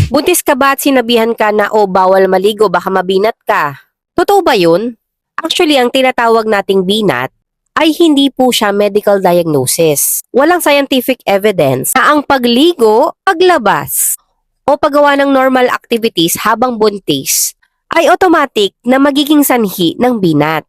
Buntis ka ba at sinabihan ka na o bawal maligo baka mabinat ka? Totoo ba yun? Actually, ang tinatawag nating binat ay hindi po siya medical diagnosis. Walang scientific evidence na ang pagligo, paglabas, o paggawa ng normal activities habang buntis ay automatic na magiging sanhi ng binat.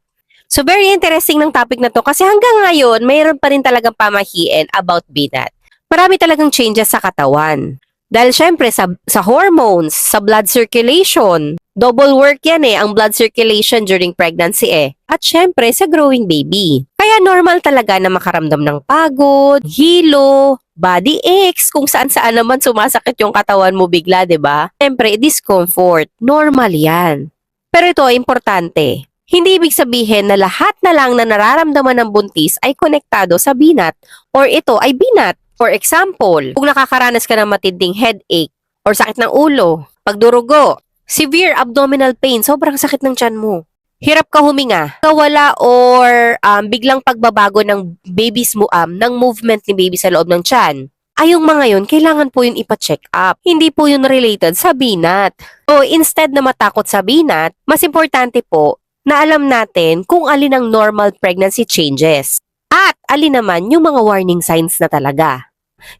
So very interesting ng topic na to kasi hanggang ngayon mayroon pa rin talagang pamahiin about binat. Marami talagang changes sa katawan. Dahil syempre sa hormones, sa blood circulation, double work yan ang blood circulation during pregnancy At syempre sa growing baby. Kaya normal talaga na makaramdam ng pagod, hilo, body aches, kung saan-saan naman sumasakit yung katawan mo bigla, 'di ba? Syempre, discomfort. Normal yan. Pero ito, importante. Hindi ibig sabihin na lahat na lang na nararamdaman ng buntis ay konektado sa binat or ito ay binat. For example, kung nakakaranas ka ng matinding headache or sakit ng ulo, pagdurugo, severe abdominal pain, sobrang sakit ng tiyan mo. Hirap ka huminga, nawala or biglang pagbabago ng ng movement ni baby sa loob ng tiyan. Ay yung mga yun, kailangan po yun ipa-check up. Hindi po yun related sa binat. So instead na matakot sa binat, mas importante po na alam natin kung alin ang normal pregnancy changes. At alin naman yung mga warning signs na talaga.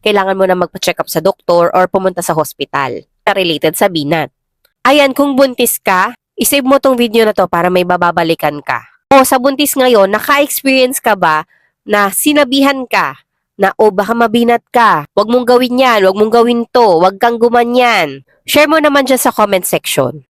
Kailangan mo na magpa-check up sa doktor or pumunta sa hospital na related sa binat. Ayan, kung buntis ka, isave mo tong video na to para may bababalikan ka. O sa buntis ngayon, naka-experience ka ba na sinabihan ka na baka mabinat ka, wag mong gawin yan, wag mong gawin to, wag kang gumanyan. Share mo naman dyan sa comment section.